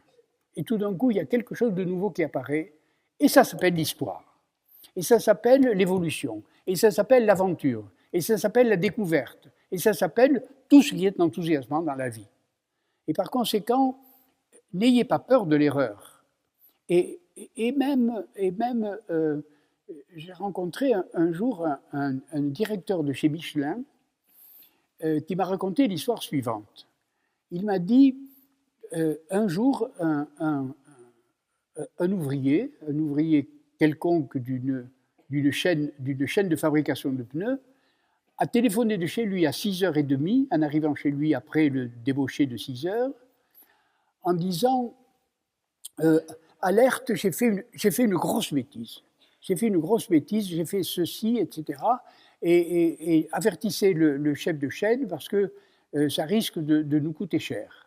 Et tout d'un coup, il y a quelque chose de nouveau qui apparaît, et ça s'appelle l'histoire. Et ça s'appelle l'évolution. Et ça s'appelle l'aventure. Et ça s'appelle la découverte. Et ça s'appelle tout ce qui est enthousiasmant dans la vie. Et par conséquent, n'ayez pas peur de l'erreur. Et même j'ai rencontré un jour un directeur de chez Michelin qui m'a raconté l'histoire suivante. Il m'a dit, un jour, un ouvrier quelconque d'une chaîne de fabrication de pneus a téléphoné de chez lui à 6h30, en arrivant chez lui après le débauché de 6h, en disant alerte, j'ai fait une grosse bêtise. J'ai fait ceci, etc. Et avertissez le chef de chaîne parce que ça risque de nous coûter cher.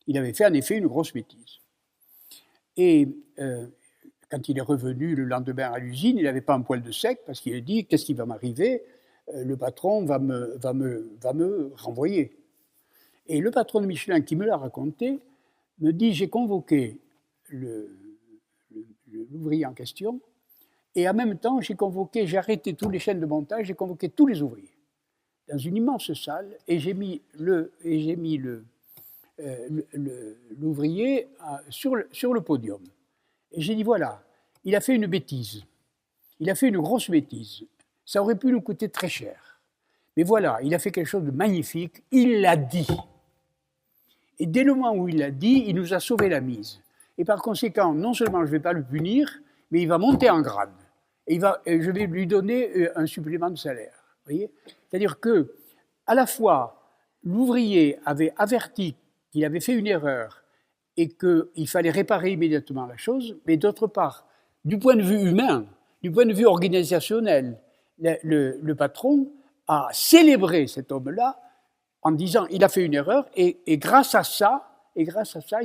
Il avait fait en effet une grosse bêtise. Et quand il est revenu le lendemain à l'usine, il n'avait pas un poil de sec parce qu'il a dit qu'est-ce qui va m'arriver? Le patron va me renvoyer. Et le patron de Michelin qui me l'a raconté me dit j'ai convoqué l'ouvrier en question et en même temps j'ai arrêté tous les chaînes de montage, j'ai convoqué tous les ouvriers dans une immense salle et j'ai mis l'ouvrier sur le podium. Et j'ai dit voilà, il a fait une bêtise, il a fait une grosse bêtise, ça aurait pu nous coûter très cher. Mais voilà, il a fait quelque chose de magnifique, il l'a dit. Et dès le moment où il l'a dit, il nous a sauvé la mise. Et par conséquent, non seulement je ne vais pas le punir, mais il va monter en grade. Et je vais lui donner un supplément de salaire. Vous voyez ? C'est-à-dire que, à la fois, l'ouvrier avait averti qu'il avait fait une erreur et qu'il fallait réparer immédiatement la chose, mais d'autre part, du point de vue humain, du point de vue organisationnel, le patron a célébré cet homme-là en disant il a fait une erreur et grâce à ça, il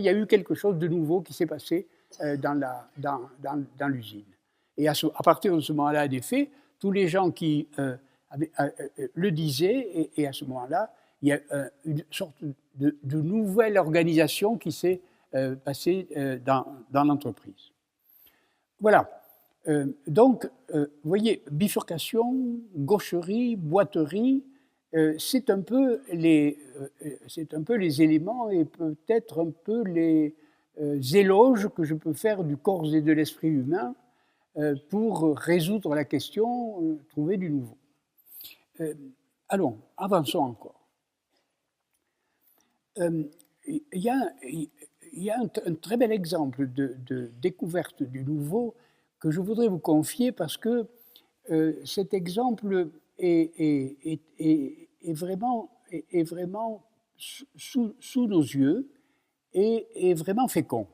y a eu quelque chose de nouveau qui s'est passé dans l'usine. Et à partir de ce moment-là, en effet, tous les gens qui le disaient, et à ce moment-là, il y a une sorte de nouvelle organisation qui s'est passée dans l'entreprise. Voilà. Donc, vous voyez, bifurcation, gaucherie, boiterie, c'est un peu les éléments et peut-être un peu les éloges que je peux faire du corps et de l'esprit humain pour résoudre la question, trouver du nouveau. Allons, avançons encore. Il y a un très bel exemple de découverte du nouveau que je voudrais vous confier parce que cet exemple est vraiment sous nos yeux et est vraiment fécond.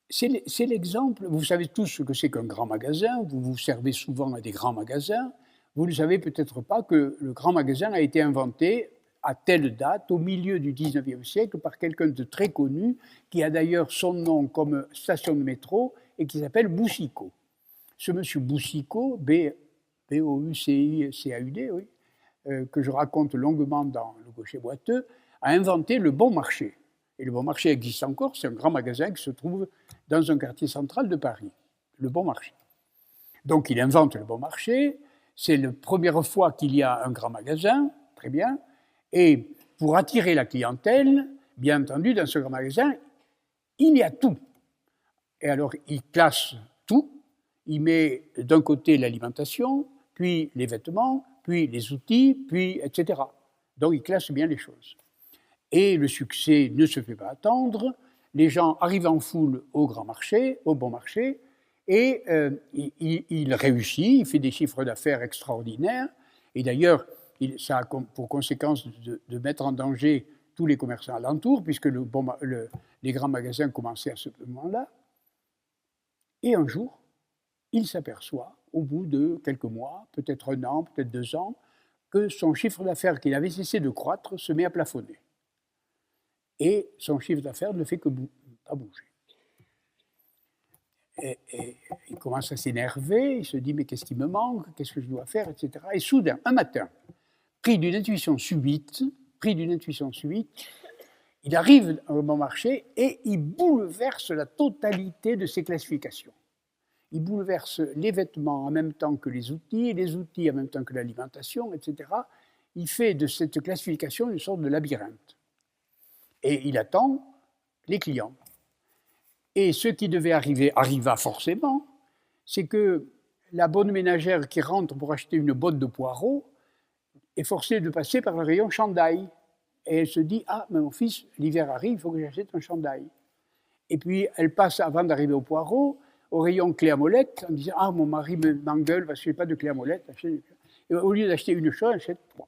C'est l'exemple, vous savez tous ce que c'est qu'un grand magasin, vous vous servez souvent à des grands magasins, vous ne savez peut-être pas que le grand magasin a été inventé à telle date, au milieu du 19e siècle, par quelqu'un de très connu, qui a d'ailleurs son nom comme station de métro et qui s'appelle Boucicaut. Ce monsieur Boucicaut, B-O-U-C-I-C-A-U-D, oui, que je raconte longuement dans Le Gaucher boiteux, a inventé le Bon Marché. Et le Bon Marché existe encore, c'est un grand magasin qui se trouve dans un quartier central de Paris, le Bon Marché. Donc il invente le Bon Marché, c'est la première fois qu'il y a un grand magasin, très bien, et pour attirer la clientèle, bien entendu, dans ce grand magasin, il y a tout. Et alors il classe tout, il met d'un côté l'alimentation, puis les vêtements, puis les outils, puis etc. Donc il classe bien les choses. Et le succès ne se fait pas attendre, les gens arrivent en foule au grand marché, au Bon Marché, et il réussit, il fait des chiffres d'affaires extraordinaires, et d'ailleurs, ça a pour conséquence de mettre en danger tous les commerçants alentours, puisque les grands magasins commençaient à ce moment-là. Et un jour, il s'aperçoit, au bout de quelques mois, peut-être 1 an, peut-être 2 ans, que son chiffre d'affaires qui avait cessé de croître se met à plafonner. Et son chiffre d'affaires ne fait que pas bouger. Et il commence à s'énerver, il se dit « mais qu'est-ce qui me manque, qu'est-ce que je dois faire ?» etc. Et soudain, un matin, pris d'une intuition subite, il arrive au Bon Marché et il bouleverse la totalité de ses classifications. Il bouleverse les vêtements en même temps que les outils en même temps que l'alimentation, etc. Il fait de cette classification une sorte de labyrinthe. Et il attend les clients. Et ce qui devait arriver arriva forcément, c'est que la bonne ménagère qui rentre pour acheter une botte de poireaux est forcée de passer par le rayon chandail. Et elle se dit « Ah, mais mon fils, l'hiver arrive, il faut que j'achète un chandail. » Et puis elle passe, avant d'arriver au poireau, au rayon clé à molette, en disant « Ah, mon mari m'engueule parce que je n'ai pas de clé à molette. » Et au lieu d'acheter une chose, elle achète 3.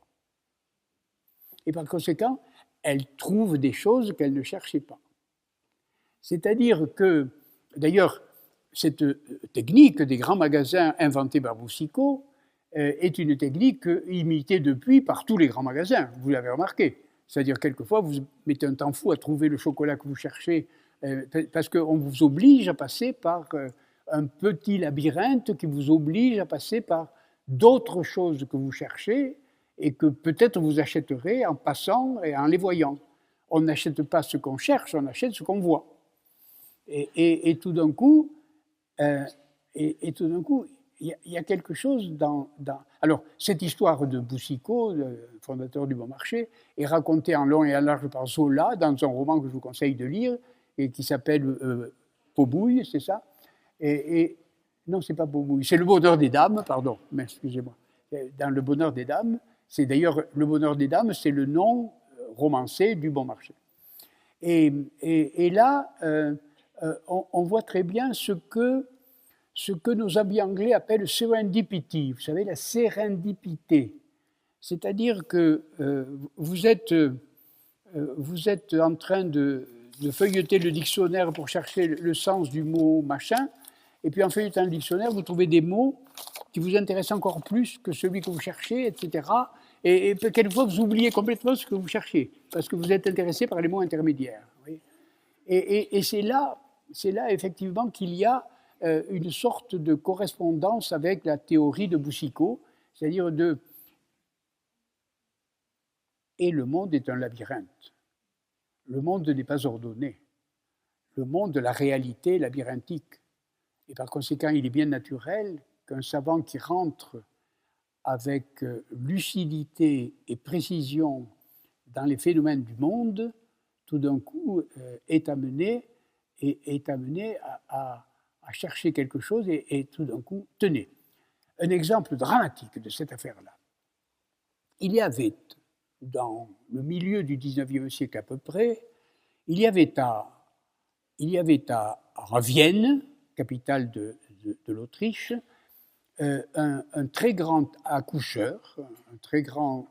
Et par conséquent, elle trouve des choses qu'elle ne cherchait pas. C'est-à-dire que, d'ailleurs, cette technique des grands magasins inventée par Boucicault est une technique imitée depuis par tous les grands magasins, vous l'avez remarqué. C'est-à-dire, quelquefois, vous mettez un temps fou à trouver le chocolat que vous cherchez, parce qu'on vous oblige à passer par un petit labyrinthe qui vous oblige à passer par d'autres choses que vous cherchez et que peut-être vous achèterez en passant et en les voyant. On n'achète pas ce qu'on cherche, on achète ce qu'on voit. Et tout d'un coup, il y a quelque chose dans... Alors, cette histoire de Boucicault, le fondateur du Bon Marché, est racontée en long et en large par Zola dans un roman que je vous conseille de lire et qui s'appelle Pobouille, c'est ça non, c'est pas Pobouille, c'est Le Bonheur des Dames, pardon, mais excusez-moi. Dans Le Bonheur des Dames, c'est d'ailleurs Le Bonheur des Dames, c'est le nom romancé du Bon Marché. Et là, on voit très bien ce que nos amis anglais appellent serendipity, vous savez, la sérendipité. C'est-à-dire que vous êtes en train de feuilleter le dictionnaire pour chercher le sens du mot machin, et puis en feuilletant le dictionnaire, vous trouvez des mots qui vous intéressent encore plus que celui que vous cherchez, etc. Et quelquefois, vous oubliez complètement ce que vous cherchez, parce que vous êtes intéressé par les mots intermédiaires. Oui. Et c'est là, effectivement, qu'il y a une sorte de correspondance avec la théorie de Boucicault, c'est-à-dire et le monde est un labyrinthe. Le monde n'est pas ordonné. Le monde de la réalité est labyrinthique. Et par conséquent, il est bien naturel qu'un savant qui rentre avec lucidité et précision dans les phénomènes du monde, tout d'un coup est amené à chercher quelque chose et tout d'un coup, tenez, un exemple dramatique de cette affaire-là. Il y avait, dans le milieu du XIXe siècle à peu près, il y avait à Vienne, capitale de l'Autriche, un très grand accoucheur, un très grand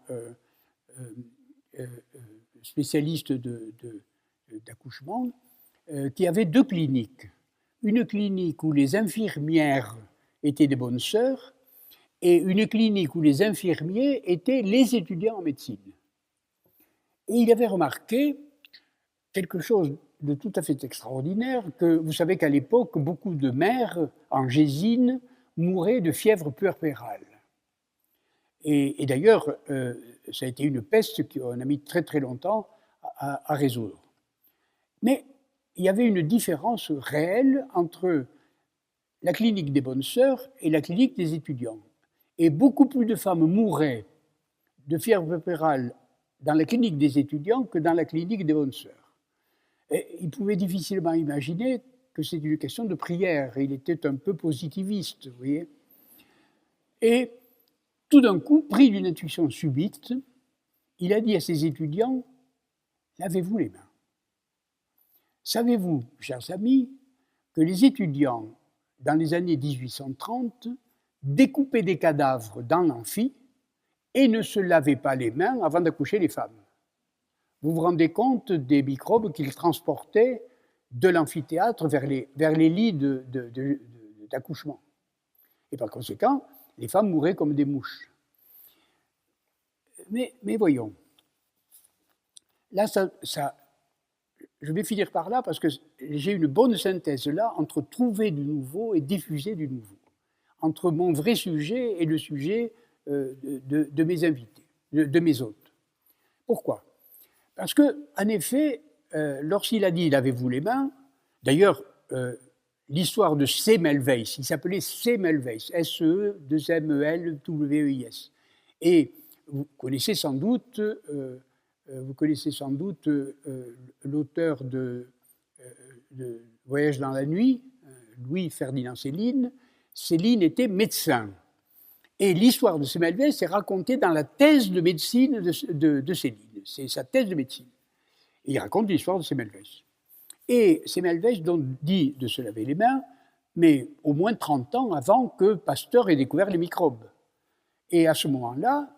spécialiste d'accouchement, qui avait 2 cliniques. Une clinique où les infirmières étaient des bonnes sœurs et une clinique où les infirmiers étaient les étudiants en médecine. Et il avait remarqué quelque chose de tout à fait extraordinaire, que vous savez qu'à l'époque, beaucoup de mères en Gésine mouraient de fièvre puerpérale. Et d'ailleurs, ça a été une peste qu'on a mis très très longtemps à résoudre. Mais il y avait une différence réelle entre la clinique des bonnes sœurs et la clinique des étudiants. Et beaucoup plus de femmes mouraient de fièvre puerpérale dans la clinique des étudiants que dans la clinique des bonnes sœurs. Et il pouvait difficilement imaginer que c'est une question de prière. Il était un peu positiviste, vous voyez. Et tout d'un coup, pris d'une intuition subite, il a dit à ses étudiants, « Lavez-vous les mains. » Savez-vous, chers amis, que les étudiants, dans les années 1830, découpaient des cadavres dans l'amphi et ne se lavaient pas les mains avant d'accoucher les femmes. Vous vous rendez compte des microbes qu'ils transportaient de l'amphithéâtre vers les lits d'accouchement. Et par conséquent, les femmes mouraient comme des mouches. Mais voyons, là, je vais finir par là parce que j'ai une bonne synthèse là entre trouver du nouveau et diffuser du nouveau, entre mon vrai sujet et le sujet de mes invités, de mes hôtes. Pourquoi ? Parce qu'en effet, lorsqu'il a dit « lavez-vous les mains », d'ailleurs, l'histoire de Semmelweis, il s'appelait Semmelweis, S-E-2-M-E-L-W-E-I-S. Et vous connaissez sans doute l'auteur de Voyage dans la nuit, Louis-Ferdinand Céline. Céline était médecin. Et l'histoire de Semmelweis est racontée dans la thèse de médecine de Céline. C'est sa thèse de médecine. Et il raconte l'histoire de Semmelweis. Et Semmelweis dit de se laver les mains, mais au moins 30 ans avant que Pasteur ait découvert les microbes. Et à ce moment-là,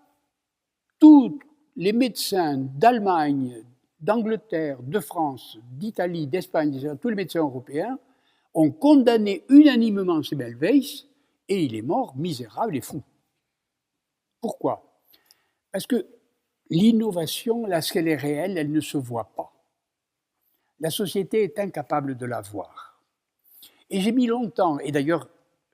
tous les médecins d'Allemagne, d'Angleterre, de France, d'Italie, d'Espagne, tous les médecins européens ont condamné unanimement Semmelweis et il est mort misérable et fou. Pourquoi? Parce que l'innovation, lorsqu'elle est réelle, elle ne se voit pas. La société est incapable de la voir. Et j'ai mis longtemps, et d'ailleurs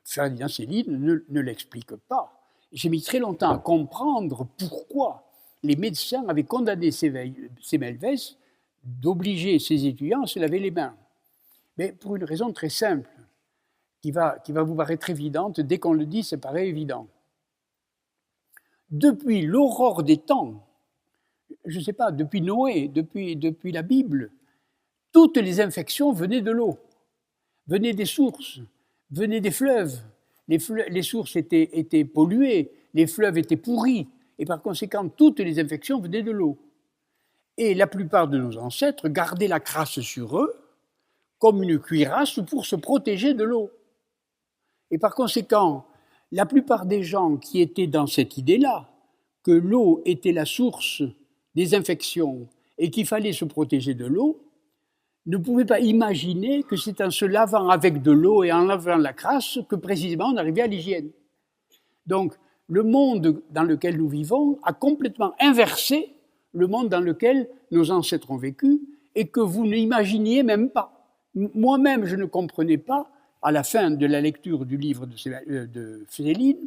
Ferdinand Céline ne l'explique pas, j'ai mis très longtemps à comprendre pourquoi les médecins avaient condamné Semmelweis d'obliger ses étudiants à se laver les mains. Mais pour une raison très simple, qui va vous paraître évidente, dès qu'on le dit, ça paraît évident. Depuis l'aurore des temps, je ne sais pas, depuis Noé, depuis la Bible, toutes les infections venaient de l'eau, venaient des sources, venaient des fleuves. Les sources étaient polluées, les fleuves étaient pourris, et par conséquent, toutes les infections venaient de l'eau. Et la plupart de nos ancêtres gardaient la crasse sur eux comme une cuirasse pour se protéger de l'eau. Et par conséquent, la plupart des gens qui étaient dans cette idée-là, que l'eau était la source des infections et qu'il fallait se protéger de l'eau, ne pouvaient pas imaginer que c'est en se lavant avec de l'eau et en lavant la crasse que précisément on arrivait à l'hygiène. Donc, le monde dans lequel nous vivons a complètement inversé le monde dans lequel nos ancêtres ont vécu et que vous n'imaginiez même pas. Moi-même, je ne comprenais pas, à la fin de la lecture du livre de Céline,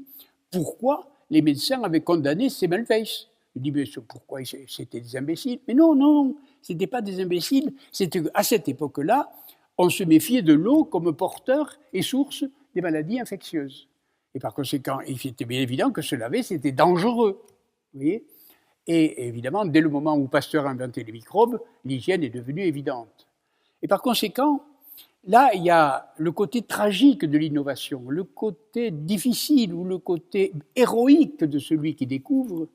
pourquoi les médecins avaient condamné Semmelweis. Je dis, mais pourquoi c'était des imbéciles? Mais non, ce n'étaient pas des imbéciles. C'était qu'à cette époque-là, on se méfiait de l'eau comme porteur et source des maladies infectieuses. Et par conséquent, il était bien évident que se laver, c'était dangereux. Vous voyez? Et évidemment, dès le moment où Pasteur a inventé les microbes, l'hygiène est devenue évidente. Et par conséquent, là, il y a le côté tragique de l'innovation, le côté difficile ou le côté héroïque de celui qui découvre,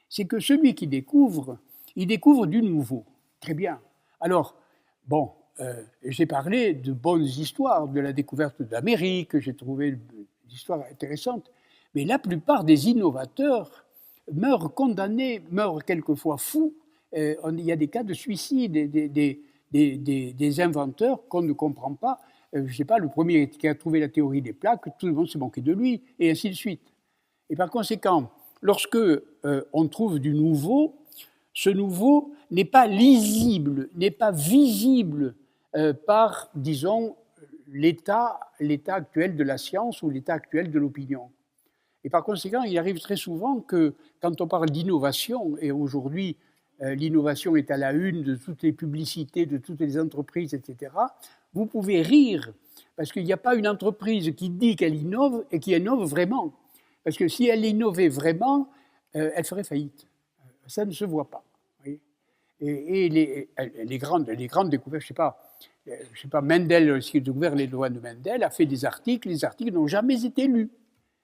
c'est que celui qui découvre, il découvre du nouveau. Très bien. Alors, bon, j'ai parlé de bonnes histoires, de la découverte d'Amérique, j'ai trouvé des histoires intéressantes, mais la plupart des innovateurs meurent condamnés, meurent quelquefois fous. Il y a des cas de suicide, des inventeurs qu'on ne comprend pas. Je ne sais pas, le premier qui a trouvé la théorie des plaques, tout le monde s'est moqué de lui, et ainsi de suite. Et par conséquent, lorsque on trouve du nouveau, ce nouveau n'est pas lisible, n'est pas visible par, disons, l'état actuel de la science ou l'état actuel de l'opinion. Et par conséquent, il arrive très souvent que quand on parle d'innovation, et aujourd'hui l'innovation est à la une de toutes les publicités, de toutes les entreprises, etc., vous pouvez rire, parce qu'il n'y a pas une entreprise qui dit qu'elle innove et qui innove vraiment. Parce que si elle innovait vraiment, elle ferait faillite. Ça ne se voit pas. Oui. Et les grandes découvertes, je sais pas, Mendel, qui a découvert les lois de Mendel, a fait des articles, les articles n'ont jamais été lus.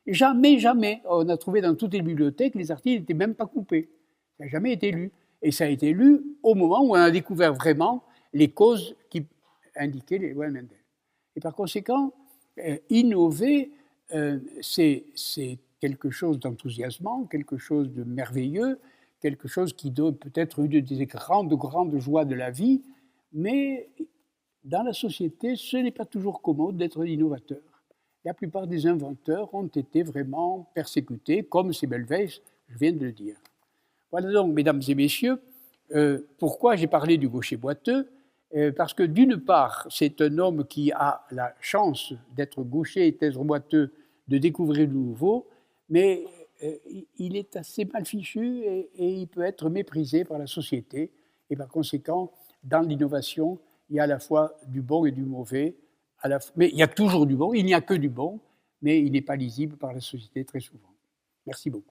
Jamais. On a trouvé dans toutes les bibliothèques, les articles n'étaient même pas coupés. Ça n'a jamais été lu. Et ça a été lu au moment où on a découvert vraiment les causes qui indiquaient les lois de Mendel. Et par conséquent, innover, c'est quelque chose d'enthousiasmant, quelque chose de merveilleux, quelque chose qui doit peut-être une des grandes joies de la vie, mais dans la société, ce n'est pas toujours commode d'être innovateur. La plupart des inventeurs ont été vraiment persécutés, comme Semmelweis, je viens de le dire. Voilà donc, mesdames et messieurs, pourquoi j'ai parlé du gaucher boiteux, parce que d'une part, c'est un homme qui a la chance d'être gaucher et d'être boiteux, de découvrir le nouveau, mais il est assez mal fichu et il peut être méprisé par la société. Et par conséquent, dans l'innovation, il y a à la fois du bon et du mauvais, mais il y a toujours du bon, il n'y a que du bon, mais il n'est pas lisible par la société très souvent. Merci beaucoup.